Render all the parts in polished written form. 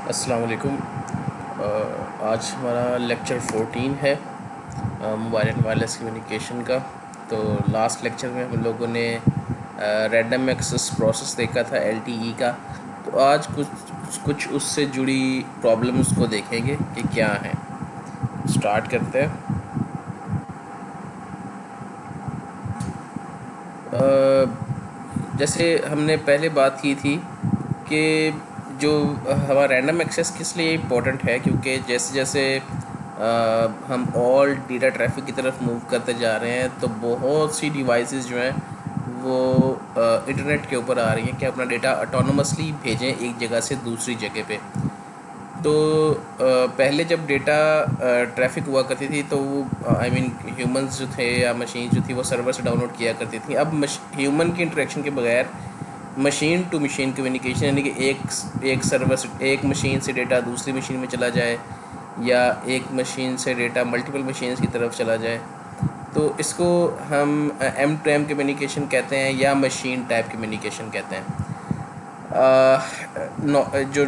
अस्सलाम वालेकुम। आज हमारा लेक्चर 14 है मोबाइल एंड वायरलेस कम्युनिकेशन का। तो लास्ट लेक्चर में हम लोगों ने रैंडम एक्सेस प्रोसेस देखा था एलटीई का। तो आज कुछ उससे जुड़ी प्रॉब्लम्स को देखेंगे कि क्या हैं। स्टार्ट करते हैं। जैसे हमने पहले बात की थी कि जो हमारा रैंडम एक्सेस किस लिए इम्पोर्टेंट है, क्योंकि जैसे जैसे हम ऑल डेटा ट्रैफिक की तरफ मूव करते जा रहे हैं तो बहुत सी डिवाइसेस जो हैं वो इंटरनेट के ऊपर आ रही हैं कि अपना डेटा ऑटोनोमसली भेजें एक जगह से दूसरी जगह पे। तो पहले जब डेटा ट्रैफिक हुआ करती थी तो वो ह्यूमंस जो थे या मशीन जो थी वो सर्वर से डाउनलोड किया करती थी। अब ह्यूमन की इंटरेक्शन के बगैर मशीन टू मशीन कम्युनिकेशन, यानी कि एक सर्वर से एक मशीन से डेटा दूसरी मशीन में चला जाए या एक मशीन से डेटा मल्टीपल मशीन्स की तरफ चला जाए, तो इसको हम एम टू एम कम्युनिकेशन कहते हैं या मशीन टाइप कम्युनिकेशन कहते हैं। जो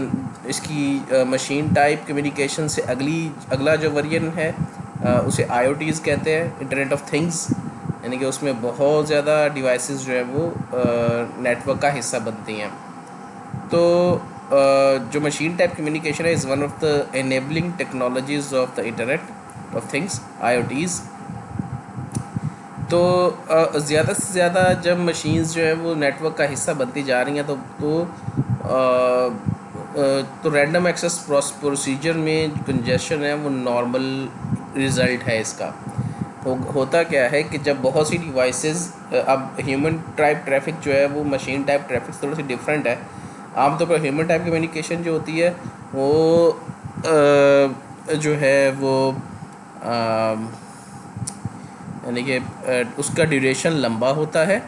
इसकी मशीन टाइप कम्युनिकेशन से अगला जो वर्जन है उसे आईओटीज़ कहते हैं, इंटरनेट ऑफ थिंग्स। यानी कि उसमें बहुत ज़्यादा डिवाइसेस जो है वो नेटवर्क का हिस्सा बनती हैं। तो जो मशीन टाइप कम्युनिकेशन है is one of the enabling technologies of the internet of things, IoTs. तो ज़्यादा से ज़्यादा जब मशीन्स जो है वो नेटवर्क का हिस्सा बनती जा रही हैं तो रैंडम एक्सेस प्रोसीजर में कंजेशन है वो नॉर्मल रिज़ल्ट है इसका। होता क्या है कि जब बहुत सी डिवाइसेस, अब ह्यूमन टाइप ट्रैफिक जो है वो मशीन टाइप ट्रैफिक से थोड़ी सी डिफरेंट है। आमतौर पर ह्यूमन टाइप कम्युनिकेशन जो होती है वो जो है वो यानी कि उसका ड्यूरेशन लंबा होता है,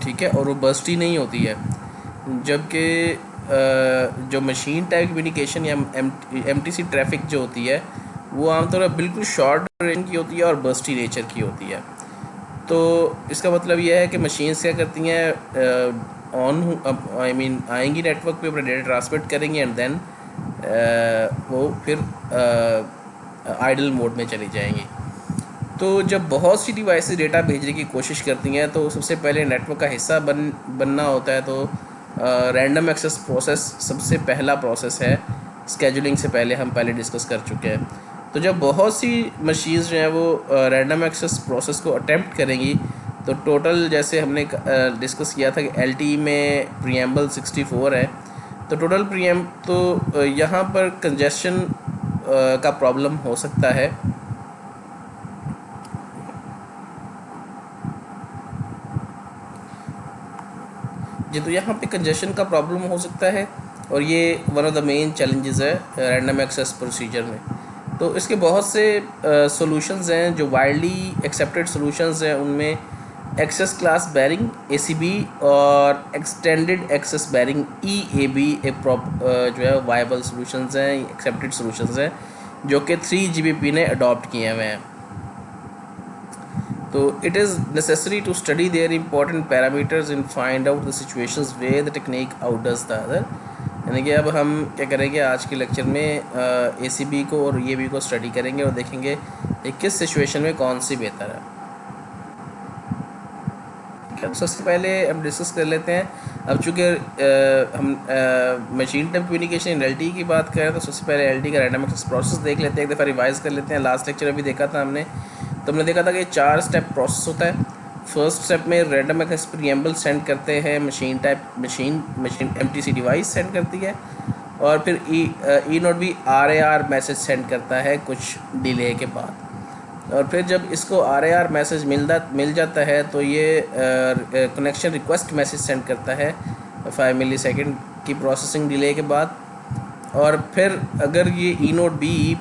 ठीक है, और वो बर्स्टी नहीं होती है। जबकि जो मशीन टाइप कम्युनिकेशन या एमटीसी ट्रैफिक जो होती है वो आमतौर पर बिल्कुल शॉर्ट ड्यूरेशन की होती है और बर्स्टी नेचर की होती है। तो इसका मतलब यह है कि मशीन्स क्या करती हैं, आएंगी नेटवर्क पे, अपना डेटा ट्रांसमिट करेंगी एंड देन वो फिर आइडल मोड में चली जाएंगी। तो जब बहुत सी डिवाइसेस डेटा भेजने की कोशिश करती हैं तो सबसे पहले नेटवर्क का हिस्सा बनना होता है। तो रैंडम एक्सेस प्रोसेस सबसे पहला प्रोसेस है, स्केजुलिंग से पहले डिस्कस कर चुके हैं। तो जब बहुत सी मशीन्स जो हैं वो रैंडम एक्सेस प्रोसेस को अटेम्प्ट करेंगी तो टोटल, जैसे हमने डिस्कस किया था कि एलटीई में प्रीएम्बल 64 है। तो टोटल तो यहाँ पर कंजेशन का प्रॉब्लम हो सकता है। जी, तो यहाँ पे कंजेशन का प्रॉब्लम हो सकता है और ये one of the main challenges है रैंडम एक्सेस प्रोसीजर में। तो इसके बहुत से सॉल्यूशंस हैं जो वाइडली एक्सेप्टेड सॉल्यूशंस हैं। उनमें एक्सेस क्लास बैरिंग एसीबी और एक्सटेंडेड एक्सेस बैरिंग ईएबी जो है वायबल सॉल्यूशंस हैं, एक्सेप्टेड सॉल्यूशंस हैं जो कि 3GPP ने अडॉप्ट किए हुए हैं। तो it is necessary to study their important parameters and find out the situations where the technique outdoes the other। यानी कि अब हम क्या करेंगे, आज के लेक्चर में ACB को और EAB को स्टडी करेंगे और देखेंगे कि किस सिचुएशन में कौन सी बेहतर है। तो सबसे पहले हम डिस्कस कर लेते हैं। अब चूँकि हम मशीन टाइप कम्युनिकेशन एलटी की बात करें तो सबसे पहले एलटी का रैंडम एक्सेस प्रोसेस देख लेते हैं, एक दफ़ा रिवाइज कर लेते हैं। लास्ट लेक्चर अभी देखा था हमने, तो हमने देखा था कि 4 स्टेप प्रोसेस होता है। फर्स्ट स्टेप में रैंडम एक्सेस प्रीएम्बल सेंड करते हैं, मशीन एमटीसी डिवाइस सेंड करती है, और फिर ई नोट भी आरएआर मैसेज सेंड करता है कुछ डिले के बाद। और फिर जब इसको आरएआर मैसेज मिल जाता है तो ये कनेक्शन रिक्वेस्ट मैसेज सेंड करता है 5 मिलीसेकंड की प्रोसेसिंग डिले के बाद। और फिर अगर ये ई नोट बी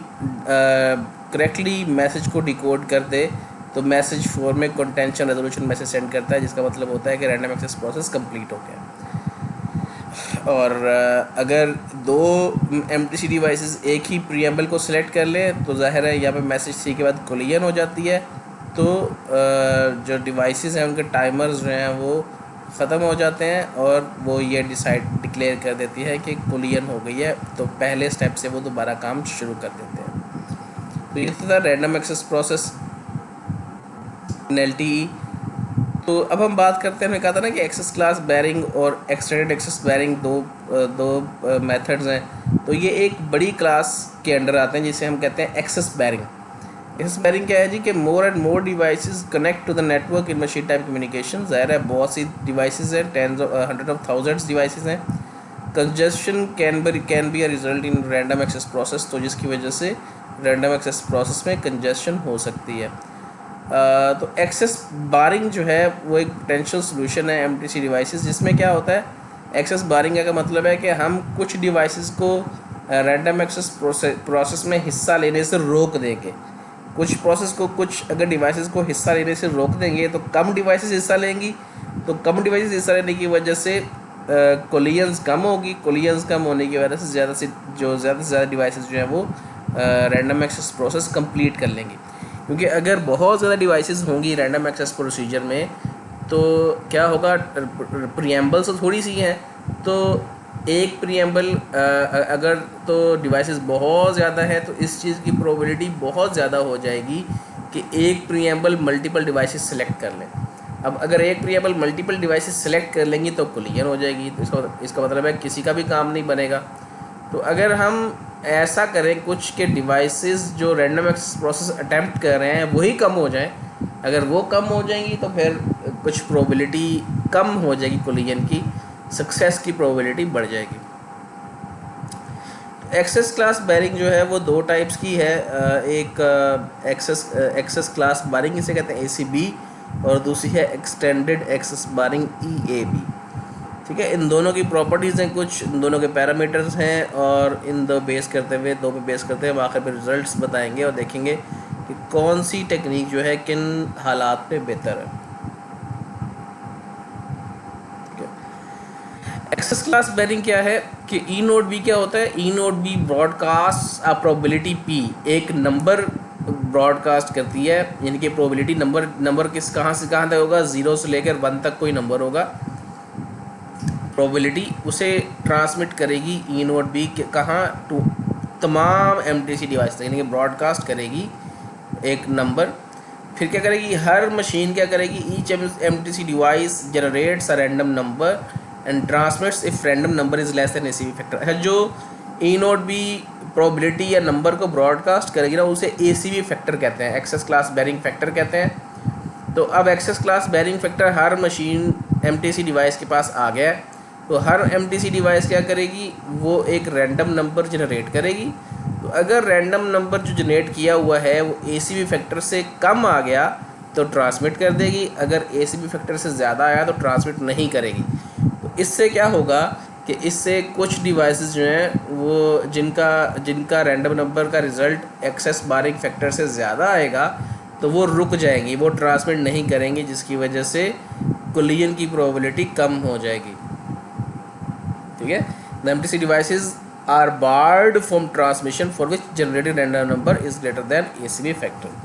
करेक्टली मैसेज को डिकोड कर दे तो मैसेज 4 में कंटेंशन रेजोल्यूशन मैसेज सेंड करता है, जिसका मतलब होता है कि रैंडम एक्सेस प्रोसेस कंप्लीट हो गया। और अगर दो एमटीसी डिवाइसेस एक ही प्रीएम्बल को सिलेक्ट कर ले तो जाहिर है यहाँ पे मैसेज सी के बाद कोलिजन हो जाती है। तो जो डिवाइसेस हैं उनके टाइमर्स जो हैं वो ख़त्म हो जाते हैं और वो ये डिक्लेयर कर देती है कि कोलिजन हो गई है, तो पहले स्टेप से वो दोबारा काम शुरू कर देते हैं। तो ये था random access process in LTE. तो अब हम बात करते हैं, हमने कहा था ना कि एक्सेस क्लास बैरिंग और एक्सटेंडेड एक्सेस बैरिंग दो मेथड्स हैं। तो ये एक बड़ी क्लास के अंडर आते हैं जिसे हम कहते हैं एक्सेस बैरिंग। एक्सेस बैरिंग क्या है जी कि more and more devices connect to the network in machine time communication. ज़ाहिर है बहुत सी डिवाइसेस हैं, हंड्रेड ऑफ थाउजेंड्स डिवाइसेस हैं। Congestion can be a result in random access process, तो जिसकी वजह से रैंडम एक्सेस प्रोसेस में कंजेशन हो सकती है। तो एक्सेस बारिंग जो है वो एक पोटेंशियल सोल्यूशन है एमटीसी डिवाइसेस, जिसमें क्या होता है, एक्सेस बारिंग का मतलब है कि हम कुछ डिवाइसेस को रैंडम एक्सेस प्रोसेस में हिस्सा लेने से रोक देंगे। कुछ अगर डिवाइसेस को हिस्सा लेने से रोक देंगे तो कम डिवाइसेस हिस्सा लेंगी, तो कम डिवाइसेस हिस्सा लेने की वजह से कोलिजन्स कम होगी। कोलिजन्स कम होने की वजह से ज़्यादा से ज़्यादा डिवाइसेस जो हैं वो रैंडम एक्सेस प्रोसेस कंप्लीट कर लेंगी। क्योंकि अगर बहुत ज़्यादा डिवाइसेस होंगी रैंडम एक्सेस प्रोसीजर में तो क्या होगा, प्रीएम्बल तो थोड़ी सी हैं, तो एक प्रीएम्बल अगर तो डिवाइसेस बहुत ज़्यादा है तो इस चीज़ की प्रोबेबिलिटी बहुत ज़्यादा हो जाएगी कि एक प्रीएम्बल मल्टीपल डिवाइसेस सेलेक्ट कर लें। अब अगर एक प्रीएम्बल मल्टीपल डिवाइसेस सेलेक्ट कर लेंगी तो कोलिजन हो जाएगी, तो इसका मतलब है किसी का भी काम नहीं बनेगा। तो अगर हम ऐसा करें कुछ के डिवाइसेस जो रैंडम एक्सेस प्रोसेस अटैम्प्ट कर रहे हैं वही कम हो जाएं, अगर वो कम हो जाएंगी तो फिर कुछ प्रोबेबिलिटी कम हो जाएगी, कोलिजन की सक्सेस की प्रोबेबिलिटी बढ़ जाएगी। एक्सेस क्लास बैरिंग जो है वो दो टाइप्स की है, एक एक्सेस क्लास बारिंग इसे कहते हैं एसीबी, और दूसरी है एक्सटेंडेड एक्सेस बारिंग ईएबी। ठीक है, इन दोनों की प्रॉपर्टीज़ हैं कुछ, इन दोनों के पैरामीटर्स हैं, और इन दो पे बेस करते हुए आखिर में रिजल्ट्स बताएंगे और देखेंगे कि कौन सी टेक्निक जो है किन हालात में बेहतर है। एक्सेस क्लास बैरिंग क्या है कि ई नोट बी क्या होता है, e node B broadcast a probability p, एक नंबर ब्रॉडकास्ट करती है, यानी कि प्रोबेबिलिटी नंबर कहाँ से कहाँ तक होगा, 0 से लेकर 1 तक कोई नंबर होगा, प्रोबेबिलिटी उसे ट्रांसमिट करेगी ई नोट बी कहाँ, टू तमाम एमटीसी डिवाइस तक, यानी कि ब्रॉडकास्ट करेगी एक नंबर। फिर क्या करेगी, हर मशीन क्या करेगी, each MTC device generates a random number and transmits if random number is less than ACB factor है। जो ई नोट बी प्रोबेबिलिटी या नंबर को ब्रॉडकास्ट करेगी ना उसे एसीबी फैक्टर कहते हैं, एक्सेस क्लास बैरिंग फैक्टर कहते हैं। तो अब एक्सेस क्लास बैरिंग फैक्टर हर मशीन एमटीसी डिवाइस के पास आ गया है, तो हर एमटीसी डिवाइस क्या करेगी, वो एक रैंडम नंबर जनरेट करेगी। तो अगर रैंडम नंबर जो जनरेट किया हुआ है वो एसीबी फैक्टर से कम आ गया तो ट्रांसमिट कर देगी, अगर एसीबी फैक्टर से ज़्यादा आया तो ट्रांसमिट नहीं करेगी। तो इससे क्या होगा कि इससे कुछ डिवाइसेस जो हैं वो जिनका रैंडम नंबर का रिज़ल्ट एक्सेस बारिंग फैक्टर से ज़्यादा आएगा तो वो रुक जाएंगी, वो ट्रांसमिट नहीं करेंगी, जिसकी वजह से कोलिजन की प्रोबेबिलिटी कम हो जाएगी। ठीक है, the MTC devices are barred from transmission for which generated random number is greater than ACB factor.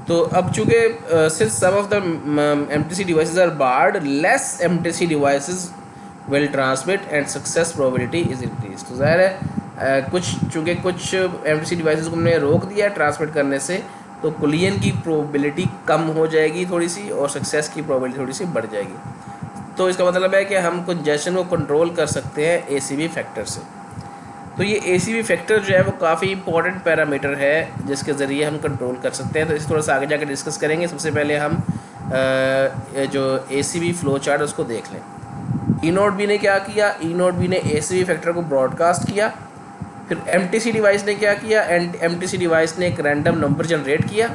तो अब चूँकि since some of the MTC devices are barred, less MTC devices will transmit and success probability is increase. तो ज़ाहिर है चूँकि कुछ MTC devices को हमने रोक दिया ट्रांसमिट करने से, तो कोलिजन की प्रोबेबिलिटी कम हो जाएगी थोड़ी सी, और सक्सेस की प्रोबेबिलिटी थोड़ी सी बढ़ जाएगी। तो इसका मतलब है कि हम कंजेशन को कंट्रोल कर सकते हैं एसीबी फैक्टर से। तो ये एसीबी फैक्टर जो है वो काफ़ी इंपॉर्टेंट पैरामीटर है जिसके ज़रिए हम कंट्रोल कर सकते हैं। तो इसे थोड़ा सा आगे जाकर डिस्कस करेंगे। सबसे पहले हम जो एसीबी फ्लो चार्ट उसको देख लें। ई नोट बी ने क्या किया, ई नोट बी ने एसीबी फैक्टर को ब्रॉडकास्ट किया। फिर एमटीसी डिवाइस ने क्या किया, एमटीसी डिवाइस ने एक रैंडम नंबर जनरेट किया।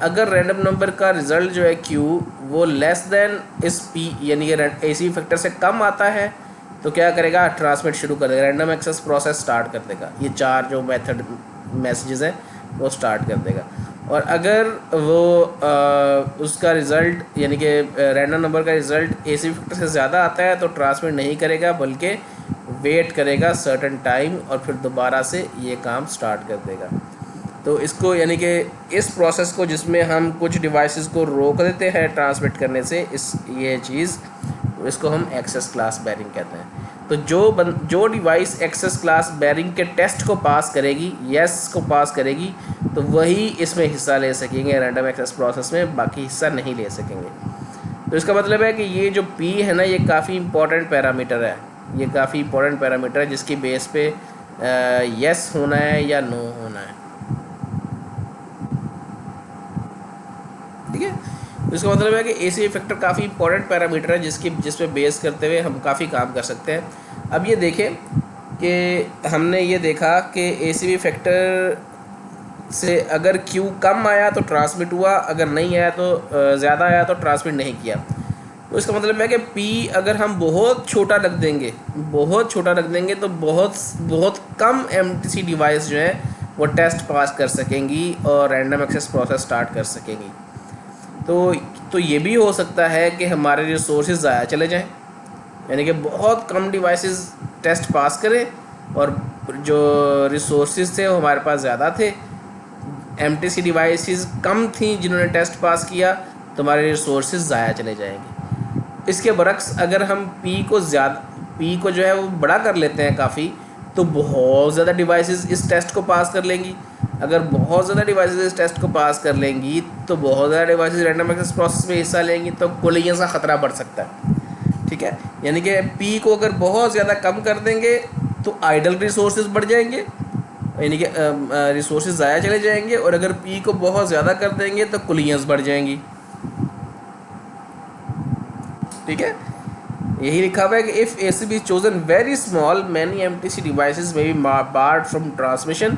अगर रैंडम नंबर का रिज़ल्ट जो है क्यू वो लेस देन इस पी यानी कि एसीबी फैक्टर से कम आता है तो क्या करेगा, ट्रांसमिट शुरू कर देगा, रैंडम एक्सेस प्रोसेस स्टार्ट कर देगा। ये चार जो मेथड मैसेजेस हैं वो स्टार्ट कर देगा। और अगर वो उसका रिज़ल्ट यानी कि रैंडम नंबर का रिज़ल्ट एसीबी फैक्टर से ज़्यादा आता है तो ट्रांसमिट नहीं करेगा, बल्कि वेट करेगा सर्टेन टाइम और फिर दोबारा से ये काम स्टार्ट कर देगा। तो इसको यानी कि इस प्रोसेस को जिसमें हम कुछ डिवाइसेस को रोक देते हैं ट्रांसमिट करने से, ये चीज़ तो इसको हम एक्सेस क्लास बेयरिंग कहते हैं। तो जो डिवाइस एक्सेस क्लास बेयरिंग के टेस्ट को पास करेगी, यस को पास करेगी, तो वही इसमें हिस्सा ले सकेंगे रैंडम एक्सेस प्रोसेस में, बाकी हिस्सा नहीं ले सकेंगे। तो इसका मतलब है कि ये जो P है ना, ये काफ़ी इंपॉर्टेंट पैरामीटर है, ये काफ़ी इंपॉर्टेंट पैरामीटर है जिसकी बेस पे यस होना है या नो होना है। ठीक है, तो इसका मतलब है कि ACV फैक्टर काफ़ी इंपॉर्टेंट पैरामीटर है जिस पे बेस करते हुए हम काफ़ी काम कर सकते हैं। अब ये देखें कि हमने ये देखा कि ACV फैक्टर से अगर Q कम आया तो ट्रांसमिट हुआ, अगर नहीं आया तो ज़्यादा आया तो ट्रांसमिट नहीं किया। तो इसका मतलब है कि P अगर हम बहुत छोटा रख देंगे तो बहुत कम MTC डिवाइस जो है वो टेस्ट पास कर सकेंगी और रैंडम एक्सेस प्रोसेस स्टार्ट कर सकेंगी। तो ये भी हो सकता है कि हमारे रिसोर्सेज ज़ाया चले जाएं, यानी कि बहुत कम डिवाइसेस टेस्ट पास करें और जो रिसोर्सेज थे वो हमारे पास ज़्यादा थे, MTC डिवाइसेस कम थी जिन्होंने टेस्ट पास किया, तो हमारे रिसोर्सेज ज़ाया चले जाएंगे। इसके बरक्स अगर हम P को जो है वो बड़ा कर लेते हैं काफ़ी, तो बहुत ज़्यादा डिवाइसेस इस टेस्ट को पास कर लेंगी। अगर बहुत ज़्यादा डिवाइसेस इस टेस्ट को पास कर लेंगी तो बहुत ज़्यादा डिवाइसेस रैंडम एक्सेस प्रोसेस में हिस्सा लेंगी, तो कोलिजन का ख़तरा बढ़ सकता है। ठीक है, यानी कि P को अगर बहुत ज़्यादा कम कर देंगे तो आइडल रिसोर्सेज बढ़ जाएंगे, यानी कि रिसोर्सेज ज़ाया चले जाएंगे, और अगर P को बहुत ज़्यादा कर देंगे तो कोलिजन्स बढ़ जाएंगी। ठीक है, यही लिखा हुआ है कि if ACV is chosen very small many MTC devices में be barred from transmission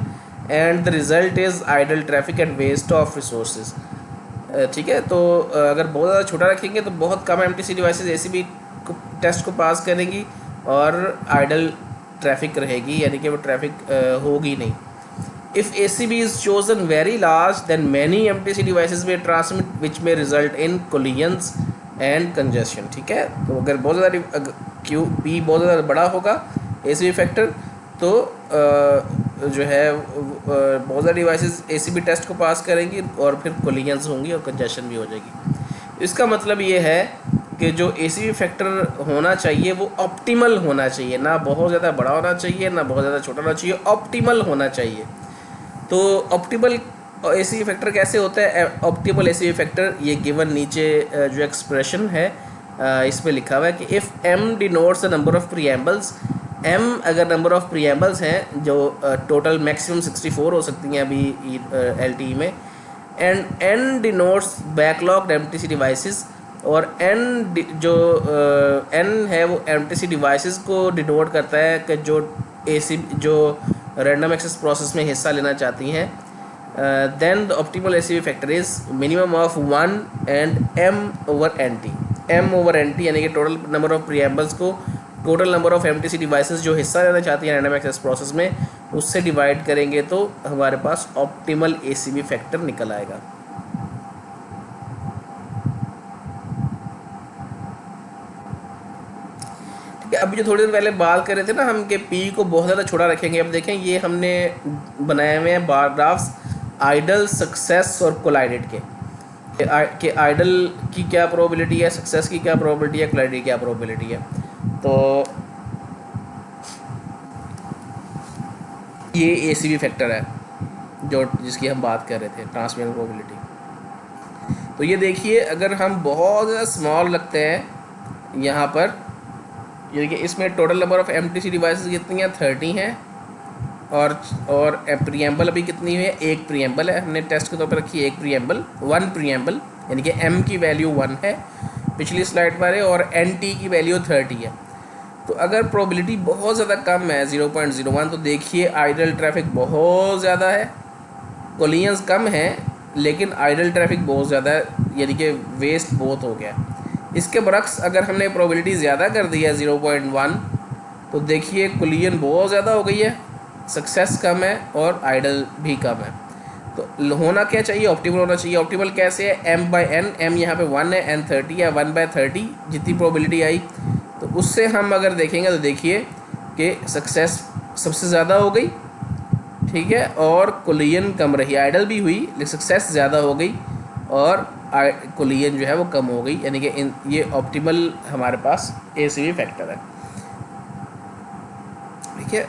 and the result is idle traffic and waste of resources. ठीक है, तो अगर बहुत ज़्यादा छोटा रखेंगे तो बहुत कम MTC डिवाइसेस ACV टेस्ट को पास करेंगी और आइडल ट्रैफिक रहेगी, यानी कि वो ट्रैफिक होगी नहीं। If ACV is chosen very large then many MTC devices may transmit which may result in collisions and congestion. ठीक है, तो अगर बहुत ज़्यादा P बहुत ज़्यादा बड़ा होगा ACV फैक्टर, तो जो है बहुत ज़्यादा डिवाइसेस ACV टेस्ट को पास करेंगी और फिर कोलिजन्स होंगी और कंजेशन भी हो जाएगी। इसका मतलब ये है कि जो ACV फैक्टर होना चाहिए वो ऑप्टिमल होना चाहिए, ना बहुत ज़्यादा बड़ा होना चाहिए ना बहुत ज़्यादा छोटा होना चाहिए, ऑप्टिमल होना चाहिए। तो ऑप्टिमल ACV फैक्टर कैसे होता है? ऑप्टिमल ACV फैक्टर ये गिवन नीचे जो एक्सप्रेशन है इसमें लिखा हुआ है कि if M denotes the number of preambles, M अगर नंबर ऑफ प्रीएम्बल्स हैं जो टोटल मैक्सिमम 64 हो सकती हैं अभी LTE में, and N denotes backlogged MTC devices, और N है वो MTC डिवाइसेस को डिनोट करता है कि जो रैंडम एक्सेस प्रोसेस में हिस्सा लेना चाहती हैं, then the optimal ACV factor is minimum of 1 and M over NT। M over NT यानी कि टोटल नंबर ऑफ प्रीएम्बल्स को total number of MTC devices जो हिस्सा लेना चाहती हैं रैंडम एक्सेस प्रोसेस में, उससे डिवाइड करेंगे तो हमारे पास ऑप्टिमल ACV फैक्टर निकल आएगा। ठीक है, अभी जो थोड़ी देर पहले बात कर रहे थे ना हम कि P को बहुत ज़्यादा छोटा रखेंगे, अब देखें ये हमने बनाए हुए हैं बार ग्राफ्स आइडल, सक्सेस और कोलाइडेड के आइडल की क्या प्रोबेबिलिटी है, सक्सेस की क्या प्रोबेबिलिटी है, कोलाइडेड की क्या प्रोबेबिलिटी है। तो ये ACV फैक्टर है जिसकी हम बात कर रहे थे, ट्रांसमिशन प्रोबेबिलिटी। तो ये देखिए अगर हम बहुत ज़्यादा स्मॉल रखते हैं यहाँ पर, यानी कि इसमें total number of MTC devices कितनी हैं, 30 हैं, और प्रीएम्बल अभी कितनी है, एक प्रीएम्बल है, हमने टेस्ट के तौर पर रखी है एक प्रीएम्बल, 1 प्रीएम्बल, यानी कि M की वैल्यू 1 है पिछली स्लाइड पर है, और NT की वैल्यू 30 है। तो अगर प्रोबेबिलिटी बहुत ज़्यादा कम है 0.01, तो देखिए आइडल ट्रैफिक बहुत ज़्यादा है, कोलिजन्स कम हैं लेकिन आइडल ट्रैफिक बहुत ज़्यादा है, यानी कि वेस्ट बहुत हो गया। इसके बरक्स अगर हमने प्रोबेबिलिटी ज़्यादा कर दी है 0.1, तो देखिए कोलिजन बहुत ज़्यादा हो गई है, सक्सेस कम है और आइडल भी कम है। तो होना क्या चाहिए, ऑप्टिमल होना चाहिए। ऑप्टिमल कैसे है, M/N, M यहाँ पे 1 है, N 30 है, 1/30 जितनी प्रोबेबिलिटी आई, तो उससे हम अगर देखेंगे तो देखिए कि सक्सेस सबसे ज़्यादा हो गई, ठीक है, और कोलिजन कम रही, आइडल भी हुई लेकिन सक्सेस ज़्यादा हो गई और कोलिजन जो है वो कम हो गई, यानी कि ये ऑप्टिमल हमारे पास ACV फैक्टर है। ठीक है,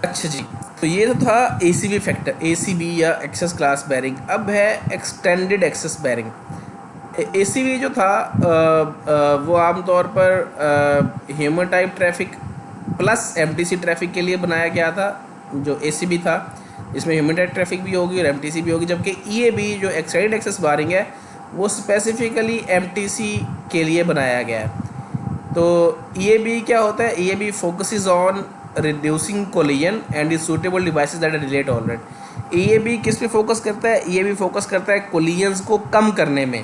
अच्छा जी, तो ये तो था ACV फैक्टर, ACV या एक्सेस क्लास बैरिंग। अब है एक्सटेंडेड एक्सेस बैरिंग। ACV जो था वो आमतौर पर human type traffic plus MTC traffic के लिए बनाया गया था। जो ACV था इसमें ह्यूमन टाइप ट्रैफिक भी होगी और MTC भी होगी, जबकि EAB जो एक्सटेंडेड एक्सेस बैरिंग है वो स्पेसिफिकली MTC के लिए बनाया गया है। तो EAB क्या होता है? EAB focuses on reducing collision and is suitable devices that are delay tolerant. EAB किस पे फोकस करता है? EAB फोकस करता है कोलिजन्स को कम करने में,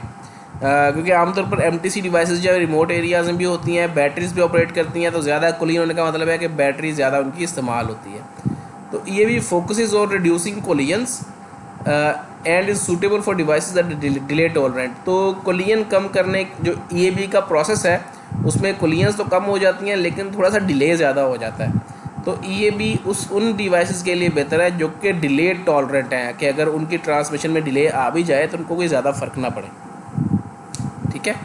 क्योंकि आमतौर पर MTC डिवाइसेस जो रिमोट एरियाज में भी होती हैं, बैटरीज भी ऑपरेट करती हैं, तो ज़्यादा कोलिजन होने का मतलब है कि बैटरी ज़्यादा उनकी इस्तेमाल होती है। तो EAB focuses on reducing collisions and is suitable for devices that delay tolerant. तो कोलिजन कम करने जो EAB का प्रोसेस है उसमें कोलिजन्स तो कम हो जाती हैं लेकिन थोड़ा सा डिले ज़्यादा हो जाता है। तो EAB उन डिवाइसेस के लिए बेहतर है जो कि डिले टॉलरेंट हैं, कि अगर उनकी ट्रांसमिशन में डिले आ भी जाए तो उनको कोई ज़्यादा फ़र्क ना पड़े। ठीक है,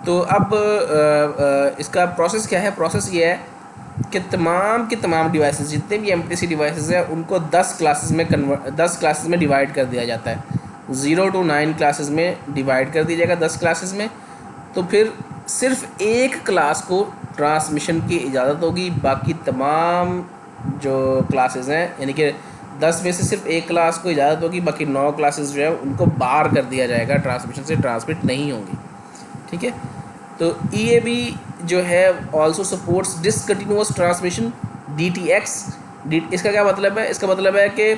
तो अब इसका प्रोसेस क्या है? प्रोसेस ये है कि तमाम डिवाइसेस, जितने भी MTC डिवाइसेस हैं उनको 10 क्लासेस में डिवाइड कर दिया जाता है। 0 to 9 क्लासेस में डिवाइड कर दिया जाएगा 10 क्लासेस में। तो फिर सिर्फ एक क्लास को ट्रांसमिशन की इजाज़त होगी, बाकी तमाम जो क्लासेस हैं यानी कि 10 में से सिर्फ एक क्लास को इजाज़त होगी, बाकी 9 क्लासेस जो है उनको बाहर कर दिया जाएगा, ट्रांसमिशन से ट्रांसमिट नहीं होंगी। ठीक है, तो EAB जो है also supports discontinuous transmission DTX। इसका क्या मतलब है? इसका मतलब है कि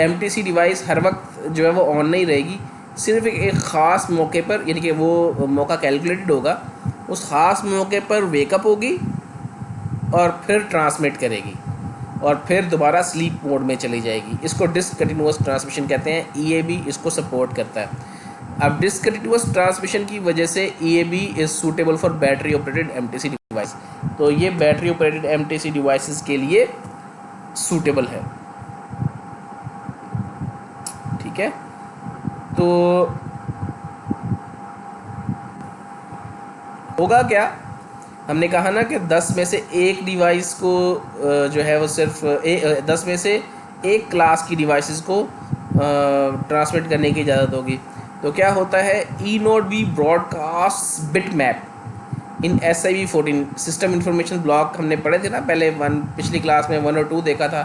MTC डिवाइस हर वक्त जो है वो ऑन नहीं रहेगी, सिर्फ एक ख़ास मौके पर, यानी कि वो मौका कैलकुलेटेड होगा, उस ख़ास मौके पर वेकअप होगी और फिर ट्रांसमिट करेगी और फिर दोबारा स्लीप मोड में चली जाएगी। इसको डिसकंटिन्यूअस ट्रांसमिशन कहते हैं। EAB इसको सपोर्ट करता है। अब डिसकंटिन्यूअस ट्रांसमिशन की वजह से EAB is suitable for battery operated MTC device. तो ये बैटरी ऑपरेटेड MTC डिवाइसेस के लिए सूटेबल है। ठीक है, तो होगा क्या? हमने कहा ना कि 10 में से एक डिवाइस को जो है वो सिर्फ 10 में से एक क्लास की डिवाइसेस को ट्रांसमिट करने की इजाज़त होगी। तो क्या होता है? E0B ब्रॉडकास्ट बिट मैप इन SIV 14 सिस्टम इंफॉर्मेशन ब्लॉक हमने पढ़े थे ना पहले, पिछली क्लास में 1 और 2 देखा था।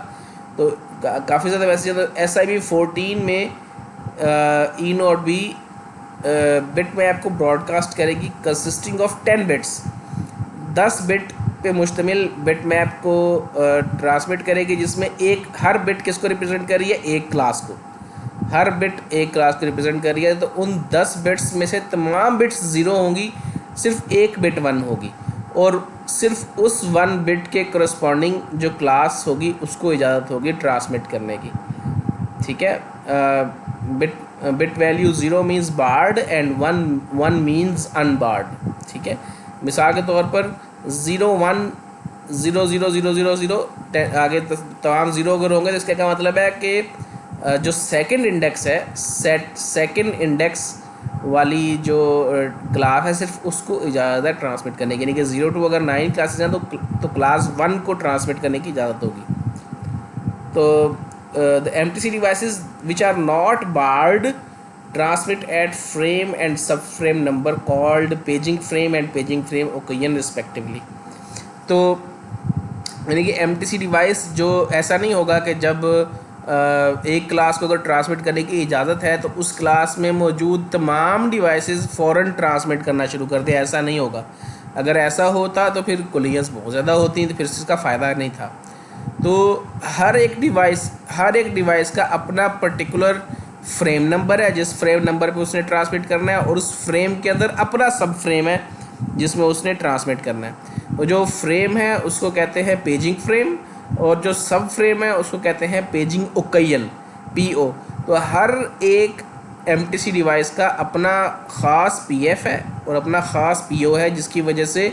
तो काफ़ी ज़्यादा वैसे तो SIV 14 में E0B बिट मैप को ब्रॉडकास्ट करेगी कंसिस्टिंग ऑफ 10 बिट्स। 10 बिट पे मुश्तमिल बिट मैप को ट्रांसमिट करेगी, जिसमें हर बिट किसको रिप्रेजेंट कर रही है? एक क्लास को। हर बिट एक क्लास को रिप्रेजेंट कर रही है। तो उन 10 बिट्स में से तमाम बिट्स 0 होंगी, सिर्फ एक बिट 1 होगी, और सिर्फ उस 1 बिट के करस्पॉन्डिंग जो क्लास होगी उसको इजाज़त होगी ट्रांसमिट करने की। ठीक है, bit value 0 means barred and 1 means unbarred. ठीक है, मिसाल के तौर पर 0 1 0 0 0 0 0 आगे तमाम 0 अगर होंगे तो इसका क्या मतलब है कि जो सेकंड इंडेक्स है, सेकंड इंडेक्स वाली जो क्लास है सिर्फ उसको इजाज़त है ट्रांसमिट करने की, यानी कि 0 to अगर 9 क्लासेस हैं तो क्लास 1 को ट्रांसमिट करने की इजाज़त होगी। तो the MTC devices which are not barred transmit at frame and subframe number called paging frame and paging frame occasion respectively। तो यानी कि MTC डिवाइस जो ऐसा नहीं होगा कि जब एक क्लास को अगर ट्रांसमिट करने की इजाज़त है तो उस क्लास में मौजूद तमाम डिवाइसेस फ़ौरन ट्रांसमिट करना शुरू कर दे, ऐसा नहीं होगा। अगर ऐसा होता तो फिर कोलिजन्स बहुत ज़्यादा होती, तो फिर इसका फ़ायदा नहीं था। तो हर एक डिवाइस का अपना पर्टिकुलर फ्रेम नंबर है, जिस फ्रेम नंबर पे उसने ट्रांसमिट करना है, और उस फ्रेम के अंदर अपना सब फ्रेम है जिसमें उसने ट्रांसमिट करना है। तो जो फ्रेम है उसको कहते हैं पेजिंग फ्रेम, और जो सब फ्रेम है उसको कहते हैं पेजिंग ओकेजन PO। तो हर एक MTC डिवाइस का अपना ख़ास PF है और अपना ख़ास PO है, जिसकी वजह से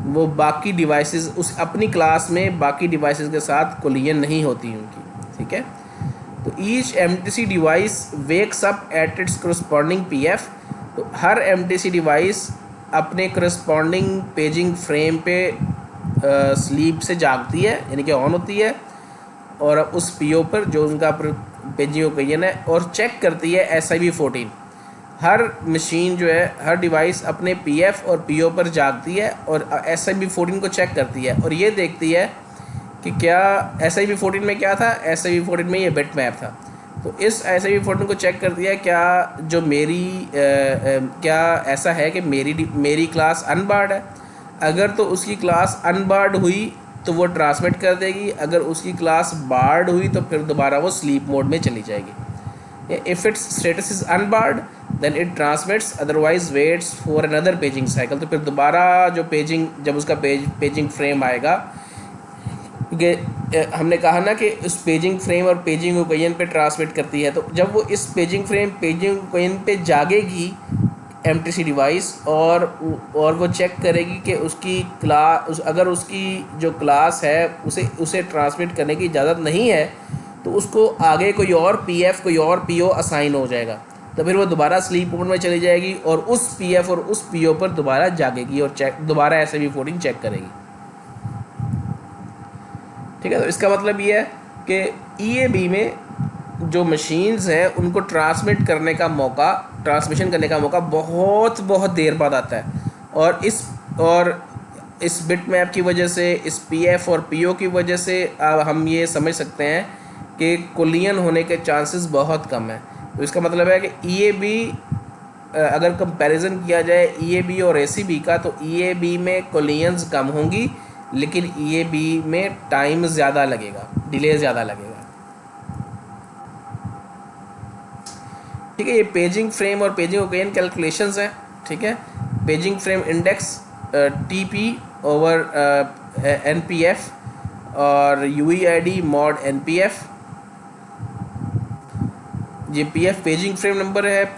वो बाकी डिवाइसेस उस अपनी क्लास में बाकी डिवाइसेस के साथ कोलिजन नहीं होती उनकी, ठीक है। तो each MTC device wakes up at its corresponding PF, तो हर एमटीसी डिवाइस अपने करस्पॉन्डिंग पेजिंग फ्रेम पे स्लीप से जागती है, यानी कि ऑन होती है, और उस पीओ पर जो उनका पेजिंग ओकेजन है, और चेक करती है SIB14। हर मशीन जो है, हर डिवाइस अपने पीएफ और पीओ पर जागती है और SIB14 को चेक करती है और ये देखती है कि क्या SIB14 में क्या था। SIB14 में ये बिट मैप था, तो इस SIB14 को चेक करती है क्या जो मेरी क्या ऐसा है कि मेरी क्लास अनबार्ड है। अगर तो उसकी क्लास अनबार्ड हुई तो वो ट्रांसमिट कर देगी, अगर उसकी क्लास बार्ड हुई तो फिर दोबारा वो स्लीप मोड में चली जाएगी। If its status is unbarred then it transmits, otherwise waits for another paging cycle. तो फिर दोबारा जो जब उसका पेजिंग फ्रेम आएगा, क्योंकि हमने कहा ना कि उस पेजिंग फ्रेम और पेजिंग ओकेजन पे ट्रांसमिट करती है, तो जब वो इस पेजिंग फ्रेम पेजिंग ओकेजन पे जागेगी एमटीसी डिवाइस, और वो चेक करेगी कि उसकी अगर उसकी जो क्लास है उसे ट्रांसमिट करने की इजाज़त नहीं है, तो उसको आगे कोई और पीएफ कोई और पीओ असाइन हो जाएगा। तो फिर वो दोबारा स्लीप मोड में चली जाएगी और उस पीएफ और उस पीओ पर दोबारा जागेगी और दोबारा SIB14 चेक करेगी, ठीक है। तो इसका मतलब ये है कि EAB में जो मशीन्स हैं उनको ट्रांसमिशन करने का मौका बहुत बहुत देर बाद आता है, और इस बिट मैप की वजह से, इस पीएफ और पीओ की वजह से अब हम ये समझ सकते हैं कि कोलिजन होने के चांसेस बहुत कम है। तो इसका मतलब है कि EAB, अगर कंपैरिजन किया जाए EAB और ACB का, तो EAB में कोलिजन्स कम होंगी, लेकिन EAB में टाइम ज़्यादा लगेगा, डिले ज़्यादा लगेगा, ठीक है। ये पेजिंग फ्रेम और पेजिंग ओकेजन कैलकुलेशंस हैं, ठीक है। Paging frame index TP over NPF और UEID मॉड NPF। ये PF पेजिंग फ्रेम नंबर है,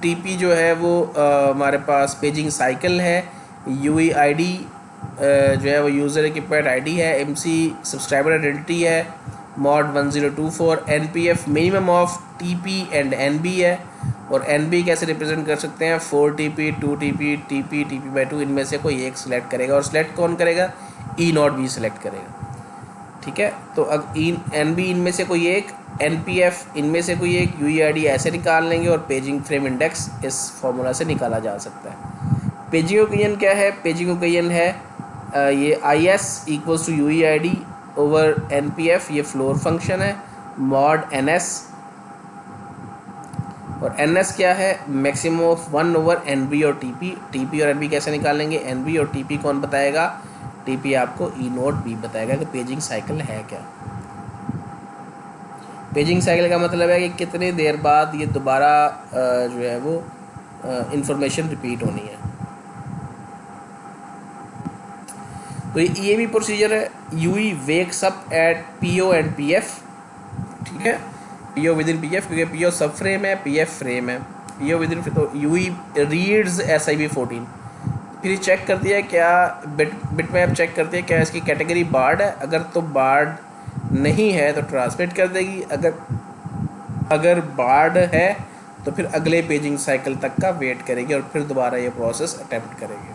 TP जो है वो हमारे पास पेजिंग साइकिल है, UEID जो है वो यूज़र इक्विपमेंट ID है, MC सब्सक्राइबर आइडेंटिटी है, mod 1024। NPF minimum of TP and NB है, और NB कैसे रिप्रेजेंट कर सकते हैं, 4TP 2TP TP/2, इनमें से कोई एक सिलेक्ट करेगा, और सिलेक्ट कौन करेगा, E0B सिलेक्ट करेगा, ठीक है। तो अब NB इनमें से कोई एक, NPF इनमें से कोई एक, UEID ऐसे निकाल लेंगे, और पेजिंग फ्रेम इंडेक्स इस फॉर्मूला से निकाला जा सकता है। पेजिंग ओकेजन क्या है, पेजिंग ओकेजन है ये IS equals to UEID over NPF, ये फ्लोर फंक्शन है, मॉड NS, और NS क्या है, मैक्सिमम ऑफ 1 ओवर NB और TP और NB कैसे निकालेंगे, NB और TP कौन बताएगा, TP आपको E0B बताएगा कि पेजिंग साइकिल है क्या। पेजिंग साइकिल का मतलब है कि कितने देर बाद ये दोबारा जो है वो इंफॉर्मेशन रिपीट होनी है। तो ये EAB प्रोसीजर है, UE wakes up at PO and PF, ठीक है। PO विद इन PF, क्योंकि PO सब फ्रेम है, PF फ्रेम है, PO विद इन, तो UE रीड्स SIB14, फिर चेक करती है क्या बिट मैप चेक करती है क्या इसकी कैटेगरी बार्ड है, अगर तो बार्ड नहीं है तो ट्रांसमिट कर देगी, अगर बार्ड है तो फिर अगले पेजिंग साइकिल तक का वेट करेगी और फिर दोबारा ये प्रोसेस अटेम्प्ट करेगी।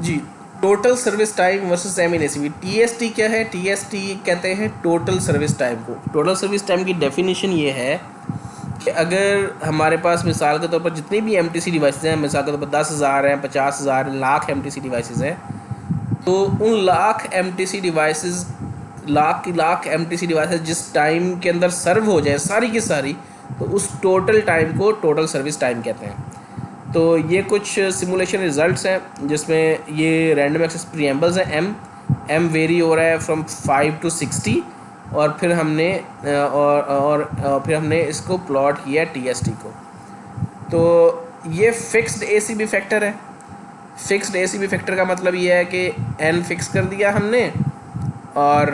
जी, total service time versus time in ACB। TST क्या है, TST कहते हैं टोटल सर्विस टाइम को। टोटल सर्विस टाइम की डेफिनेशन ये है कि अगर हमारे पास मिसाल के तौर पर जितनी भी MTC डिवाइसेस हैं, मिसाल के तौर पर 10,000 हैं, 50,000, लाख MTC डिवाइसेस हैं, तो उन लाख MTC डिवाइसेस जिस टाइम के अंदर सर्व हो जाए सारी की सारी, तो उस टोटल टाइम को टोटल सर्विस टाइम कहते हैं। तो ये कुछ सिमुलेशन रिजल्ट्स हैं जिसमें ये रैंडम एक्सेस प्रीएम्बल्स हैं, M वेरी हो रहा है फ्रॉम 5 to 60, और फिर हमने फिर हमने इसको प्लॉट किया TST को। तो ये फिक्स्ड ACB फैक्टर है। फिक्स्ड ACB फैक्टर का मतलब ये है कि N फिक्स कर दिया हमने, और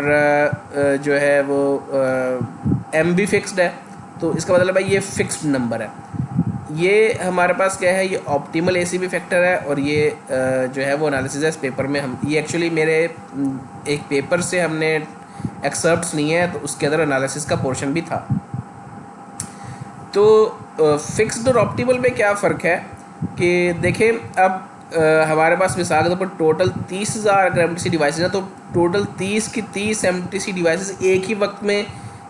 जो है वो M भी फिक्स्ड है, तो इसका मतलब है ये फिक्स्ड नंबर है। ये हमारे पास क्या है, ये ऑप्टिमल एसीबी फैक्टर है और ये जो है वो एनालिसिस है इस पेपर में। हम ये एक्चुअली मेरे एक पेपर से हमने एक्सर्प्ट्स लिए हैं, तो उसके अंदर एनालिसिस का पोर्शन भी था। तो फिक्स्ड और ऑप्टिमल में क्या फ़र्क है कि देखें, अब हमारे पास मिसाल के तौर पर टोटल 30,000 अगर एमटीसी डिवाइसेज हैं, तो टोटल 30 की 30 एमटीसी डिवाइसेज एक ही वक्त में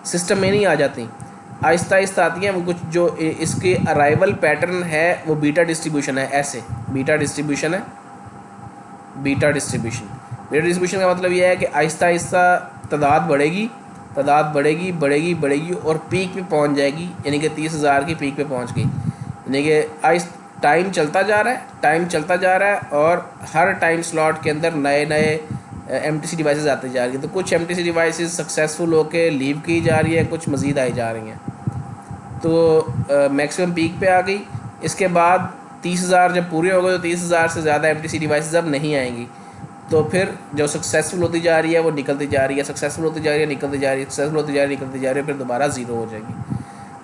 सिस्टम में नहीं आ जाती, आहिस्ता आहिस्ता आती हैं। वो कुछ जो इसके अराइवल पैटर्न है वो बीटा डिस्ट्रीब्यूशन है, ऐसे बीटा डिस्ट्रीब्यूशन है। बीटा डिस्ट्रीब्यूशन का मतलब यह है कि आहिस्ता आहिस्ता तादाद बढ़ेगी, तादाद बढ़ेगी बढ़ेगी बढ़ेगी और पीक पे पहुंच जाएगी, यानी कि 30,000 की पीक पे पहुंच गई। यानी कि टाइम चलता जा रहा है, टाइम चलता जा रहा है और हर टाइम स्लॉट के अंदर नए नए एमटीसी डिवाइसेस आते जा रही हैं। तो कुछ एमटीसी डिवाइसेस सक्सेसफुल होकर लीव की जा रही है, कुछ मज़ीद आई जा रही हैं। तो मैक्सिमम पीक पे आ गई। इसके बाद 30,000 जब पूरे हो गए तो 30,000 से ज़्यादा एमटीसी डिवाइसेस अब नहीं आएंगी। तो फिर जो सक्सेसफुल होती जा रही है वो निकलती जा रही है, सक्सेसफुल होती जा रही है निकलती जा रही है, सक्सेसफुल होती जा रही है निकलती जा रही है, फिर दोबारा ज़ीरो हो जाएगी।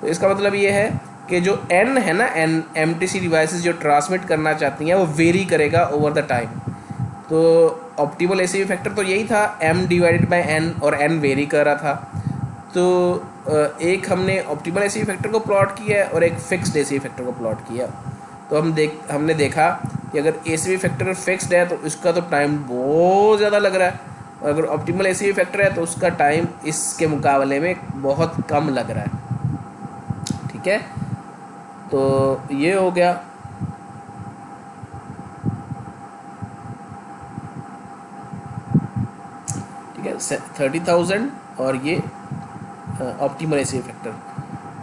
तो इसका मतलब ये है कि जो एन है ना, एन एमटीसी डिवाइसेस जो ट्रांसमिट करना चाहती हैं वो वेरी करेगा ओवर द टाइम। तो ऑप्टिमल एसीबी फैक्टर तो यही था, m डिवाइडेड बाय n, और n वेरी कर रहा था। तो एक हमने ऑप्टिमल एसीबी फैक्टर को प्लॉट किया है और एक फिक्स्ड एसीबी फैक्टर को प्लॉट किया। तो हमने देखा कि अगर एसीबी फैक्टर फिक्स्ड है तो इसका तो टाइम बहुत ज़्यादा लग रहा है, और अगर ऑप्टिमल एसीबी फैक्टर है तो उसका टाइम इसके मुकाबले में बहुत कम लग रहा है। ठीक है, तो ये हो गया। ठीक है, 30,000 और ये ऑप्टिमल एसीबी फैक्टर।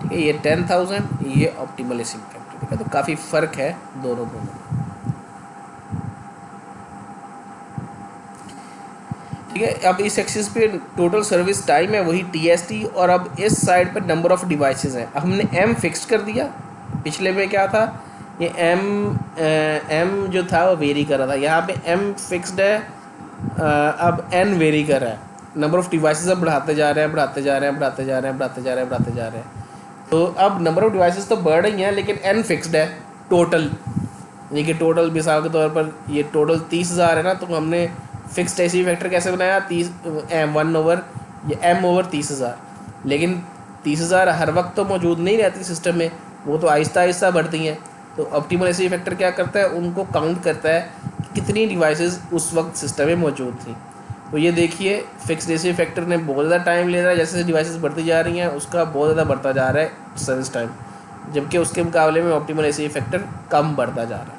ठीक है, ये 10,000, ये ऑप्टिमल एसीबी फैक्टर। ठीक है, तो काफ़ी फ़र्क है दोनों में। ठीक है, अब इस एक्सिस पे टोटल सर्विस टाइम है वही टीएसटी, और अब इस साइड पर नंबर ऑफ़ डिवाइसेस हैं। अब हमने एम फिक्स कर दिया, पिछले में क्या था, ये एम जो था वो वेरी कर रहा था, यहाँ पे एम फिक्स्ड है। अब एन वेरी कर रहा है, नंबर ऑफ़ डिवाइसेस अब बढ़ाते जा रहे हैं, बढ़ाते जा रहे हैं, बढ़ाते जा रहे हैं, बढ़ाते जा रहे हैं, बढ़ाते जा रहे हैं। तो अब नंबर ऑफ़ डिवाइसेस तो बढ़ रही हैं लेकिन एन फिक्स्ड है टोटल। यानी कि टोटल मिसाल के तौर पर ये टोटल 30,000 है ना, तो हमने फिक्स्ड एसीबी फैक्टर कैसे बनाया, 30 1 ओवर ये एम ओवर 30,000। लेकिन 30,000 हर वक्त तो मौजूद नहीं रहती सिस्टम में, वो तो आहिस्ता आहिस्ता बढ़ती हैं। तो ऑप्टिमल एसीबी फैक्टर क्या करता है, उनको काउंट करता है कि कितनी डिवाइसेस उस वक्त सिस्टम में मौजूद थी। तो ये देखिए, फिक्स्ड एसीबी फैक्टर ने बहुत ज़्यादा टाइम ले रहा है, जैसे डिवाइसेस बढ़ती जा रही हैं उसका बहुत ज़्यादा बढ़ता जा रहा है सर्विस टाइम, जबकि उसके मुकाबले में ऑप्टिमल एसीबी फैक्टर कम बढ़ता जा रहा है।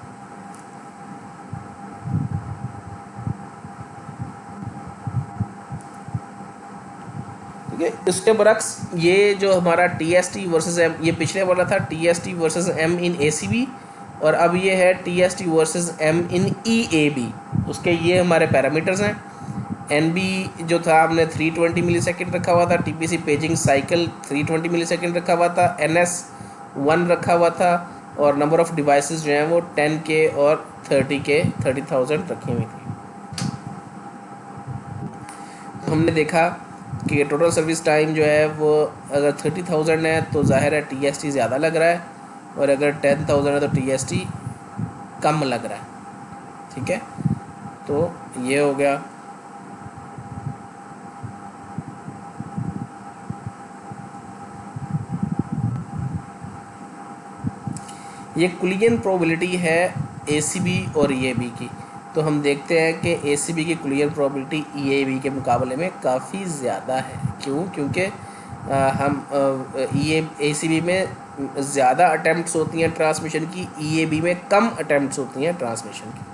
इसके बरक्स ये जो हमारा T S T versus M, ये पिछले वाला था T S T versus M in A C B, और अब ये है T S T versus M in E A B. उसके ये हमारे पैरामीटर्स हैं। एन बी जो था हमने 320 मिली सेकेंड रखा हुआ था, T P C paging cycle 320 millisecond रखा हुआ था, एन एस 1 रखा हुआ था, और नंबर ऑफ़ डिवाइसेस जो हैं वो 10K और 30,000 रखी हुई थी। तो हमने देखा कि टोटल सर्विस टाइम जो है वो अगर 30,000 है तो ज़ाहिर है टीएसटी ज़्यादा लग रहा है, और अगर 10,000 है तो टीएसटी कम लग रहा है। ठीक है, तो ये हो गया। ये कुलियन प्रोबेबिलिटी है एसीबी और ईएबी की। तो हम देखते हैं कि एसीबी की कुलियन प्रोबेबिलिटी ईएबी के मुकाबले में काफ़ी ज़्यादा है। क्यों? क्योंकि हम एसीबी में ज़्यादा अटैम्प्ट्स होती हैं ट्रांसमिशन की, ईएबी में कम अटैम्प्ट्स होती हैं ट्रांसमिशन की।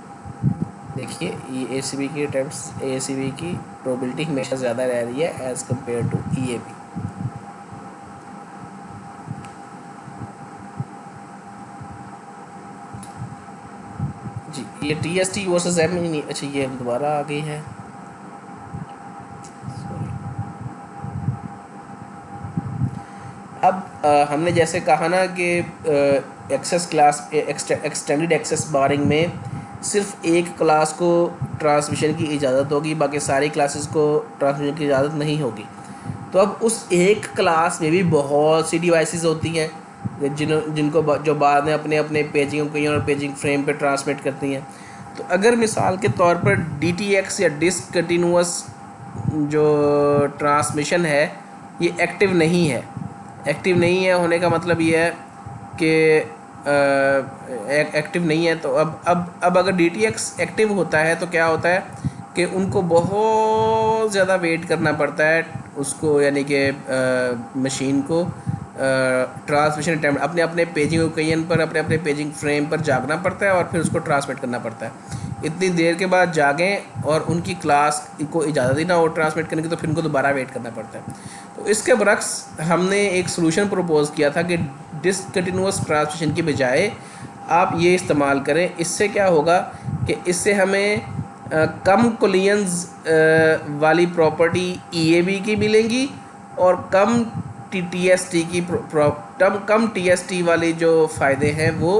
देखिए, एसीबी की अटैम्प्ट्स, एसीबी की प्रोबेबिलिटी हमेशा ज़्यादा रह रही है एज़ कम्पेयर टू ईएबी। ये T S T versus M, अच्छा ये दोबारा आ गई है, सॉरी। अब हमने जैसे कहा ना कि एक्सेस क्लास, एक्सटेंडेड एक्सेस बारिंग में सिर्फ एक क्लास को ट्रांसमिशन की इजाज़त होगी, बाकी सारी क्लासेस को ट्रांसमिशन की इजाज़त नहीं होगी। तो अब उस एक क्लास में भी बहुत सी डिवाइसेस होती हैं, जिनको जो बाद में अपने अपने पेजिंग ओकेजन और पेजिंग फ्रेम पे ट्रांसमिट करती हैं। तो अगर मिसाल के तौर पर DTX या डिसकंटिन्यूअस जो ट्रांसमिशन है ये एक्टिव नहीं है, एक्टिव नहीं है होने का मतलब ये है कि एक्टिव नहीं है, तो अब अगर DTX एक्टिव होता है तो क्या होता है कि उनको बहुत ज़्यादा वेट करना पड़ता है उसको, यानी कि मशीन को ट्रांसमिशन टाइम अपने अपने पेजिंग ओकेजन पर अपने अपने पेजिंग फ्रेम पर जागना पड़ता है और फिर उसको ट्रांसमिट करना पड़ता है। इतनी देर के बाद जागें और उनकी क्लास को इजाज़त ही ना हो ट्रांसमिट करने की, तो फिर उनको दोबारा वेट करना पड़ता है। तो इसके बरक्स हमने एक सलूशन प्रपोज किया था कि डिसकंटिन्यूअस ट्रांसमिशन की बजाय आप ये इस्तेमाल करें। इससे क्या होगा कि इससे हमें कम कोलियंस वाली प्रॉपर्टी EAB की मिलेंगी और कम TST की कम TST वाले जो फ़ायदे हैं वो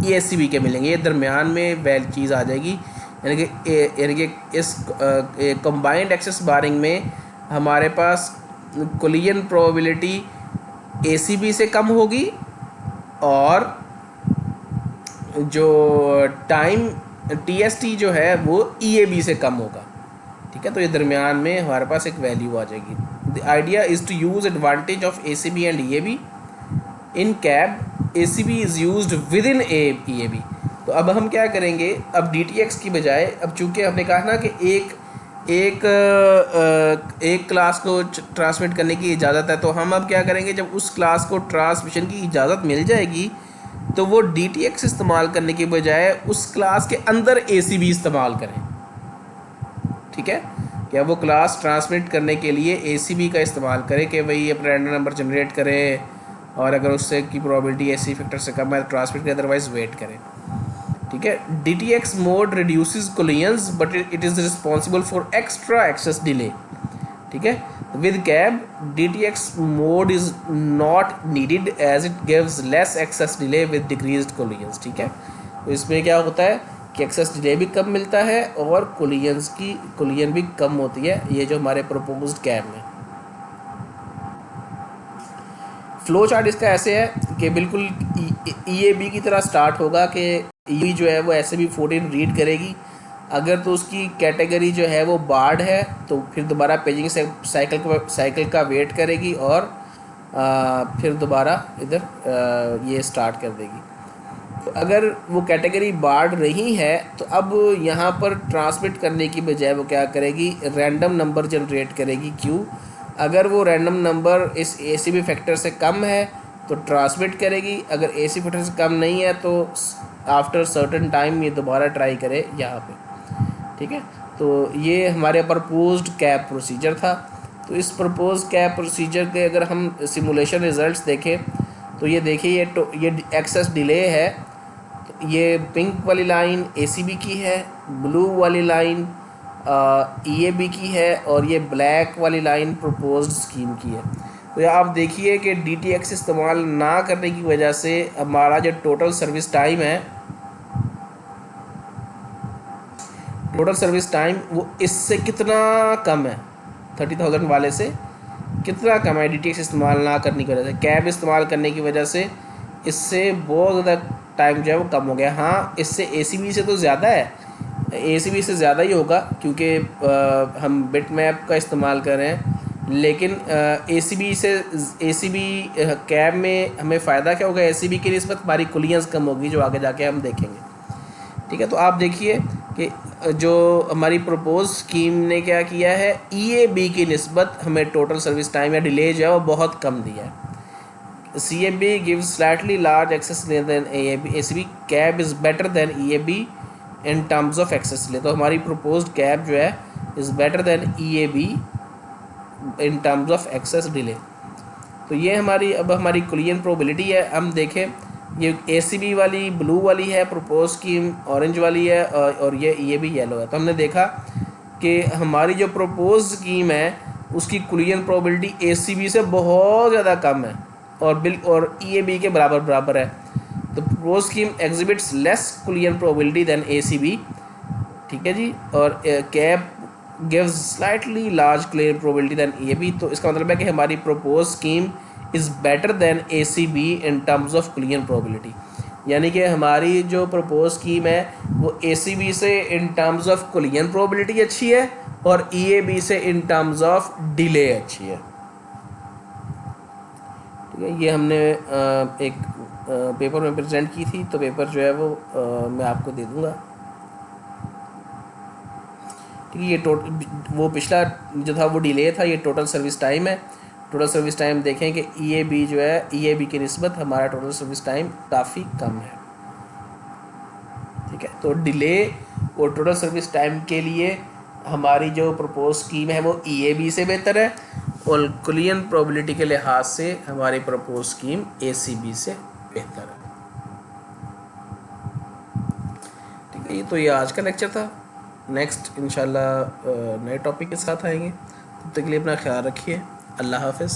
ESCB के मिलेंगे। ये दरमियान में वैल चीज़ आ जाएगी, यानी कि इस कंबाइंड एक्सेस बारिंग में हमारे पास कोलिजन प्रोबेबिलिटी ACB से कम होगी और जो टाइम TST जो है वो EAB से कम होगा। ठीक है, तो ये दरमियान में हमारे पास एक वैल्यू आ जाएगी। The idea is to use advantage of ACB and EAB in CAB. ACB is used within EAB। तो अब हम क्या करेंगे, अब DTX की बजाय, अब चूँकि हमने कहा ना कि एक क्लास को ट्रांसमिट करने की इजाज़त है, तो हम अब क्या करेंगे, जब उस क्लास को ट्रांसमिशन की इजाज़त मिल जाएगी तो वो DTX इस्तेमाल करने की बजाय उस क्लास के अंदर ACB इस्तेमाल करें। ठीक है, क्या वो क्लास ट्रांसमिट करने के लिए ACB का इस्तेमाल करे कि भाई अपना रैंडम नंबर जनरेट करे और अगर उससे की प्रोबेबिलिटी ACB फैक्टर से कम है तो ट्रांसमिट करे, अदरवाइज वेट करें। ठीक है, DTX mode reduces collisions but it is responsible for extra access delay. ठीक है, with CAB DTX mode is not needed as it gives less access delay with decreased collisions. ठीक है, तो इसमें क्या होता है कि एक्सेस डिले भी कम मिलता है और कोलिजन भी कम होती है, ये जो हमारे प्रपोज्ड कैब में। फ्लो चार्ट इसका ऐसे है कि बिल्कुल EAB की तरह स्टार्ट होगा कि EAB जो है वो SAB 14 रीड करेगी। अगर तो उसकी कैटेगरी जो है वो बार्ड है तो फिर दोबारा पेजिंग साइकिल का वेट करेगी और फिर दोबारा इधर ये स्टार्ट कर देगी। तो अगर वो कैटेगरी बार्ड नहीं है तो अब यहाँ पर ट्रांसमिट करने की बजाय वो क्या करेगी, रैंडम नंबर जनरेट करेगी Q। अगर वो रैंडम नंबर इस ACB फैक्टर से कम है तो ट्रांसमिट करेगी, अगर ACB फैक्टर से कम नहीं है तो आफ्टर सर्टेन टाइम ये दोबारा ट्राई करे यहाँ पे। ठीक है, तो ये हमारे प्रपोज्ड कैब प्रोसीजर था। तो इस प्रपोज कैब प्रोसीजर के अगर हम सिमुलेशन रिजल्ट्स देखें तो ये देखिए ये एक्सेस डिले है। तो ये पिंक वाली लाइन ACB की है, ब्लू वाली लाइन EAB की है और ये ब्लैक वाली लाइन प्रपोज्ड स्कीम की है। तो ये आप देखिए कि DTX इस्तेमाल ना करने की वजह से हमारा जो टोटल सर्विस टाइम है, टोटल सर्विस टाइम वो इससे कितना कम है, 30,000 वाले से कितना कम है DTX इस्तेमाल ना करने की वजह से। कैब इस्तेमाल करने की वजह से इससे बहुत ज़्यादा टाइम जो है वो कम हो गया। हाँ, इससे ACB से तो ज़्यादा है, ACB से ज़्यादा ही होगा क्योंकि हम बिट मैप का इस्तेमाल कर रहे हैं, लेकिन ACB कैब में हमें फ़ायदा क्या होगा, ACB की निस्बत हमारी कुलियंस कम होगी जो आगे जाके हम देखेंगे। ठीक है, तो आप देखिए कि जो हमारी प्रपोज स्कीम ने क्या किया है, EAB की निस्बत हमें टोटल सर्विस टाइम या डिले जो है वो बहुत कम दिया है। CAB gives slightly large access delay than ACB. CAB is better than EAB in terms of access delay. तो हमारी प्रपोज्ड कैब जो है is better than EAB in terms of access delay. तो ये हमारी कोलिजन प्रोबेबिलिटी है। हम देखें, ये ACB वाली ब्लू वाली है, प्रपोज स्कीम ऑरेंज वाली है और ये EAB येलो है। तो हमने देखा कि हमारी जो प्रपोज स्कीम है उसकी कोलिजन प्रोबेबिलिटी ACB से बहुत ज़्यादा कम है और EAB के बराबर है। तो propose scheme exhibits less collision probability than ACB। ठीक है जी, और CAB gives slightly large collision probability than EAB। तो इसका मतलब है कि हमारी propose scheme is better than ACB in terms of collision probability, यानी कि हमारी जो प्रपोज स्कीम है वो ACB से इन टर्म्स ऑफ कोलिजन प्रोबेबिलिटी अच्छी है और EAB से इन टर्म्स ऑफ डिले अच्छी है। ठीक है, ये हमने एक पेपर में प्रेजेंट की थी, तो पेपर जो है वो मैं आपको दे दूँगा। ठीक है, ये वो पिछला जो था वो डिले था, ये टोटल सर्विस टाइम है। टोटल सर्विस टाइम देखें कि EAB जो है, EAB की निस्बत हमारा टोटल सर्विस टाइम काफ़ी कम है। ठीक है, तो डिले और टोटल सर्विस टाइम के लिए हमारी जो प्रपोज स्कीम है वो EAB से बेहतर है और कोलिजन प्रोबेबिलिटी के लिहाज से हमारी प्रपोज स्कीम ACB से बेहतर है। ठीक है, ये आज का लेक्चर था। नेक्स्ट इंशाल्लाह नए टॉपिक के साथ आएंगे। तब तक के लिए अपना ख्याल रखिए। अल्लाह हाफ़िज़।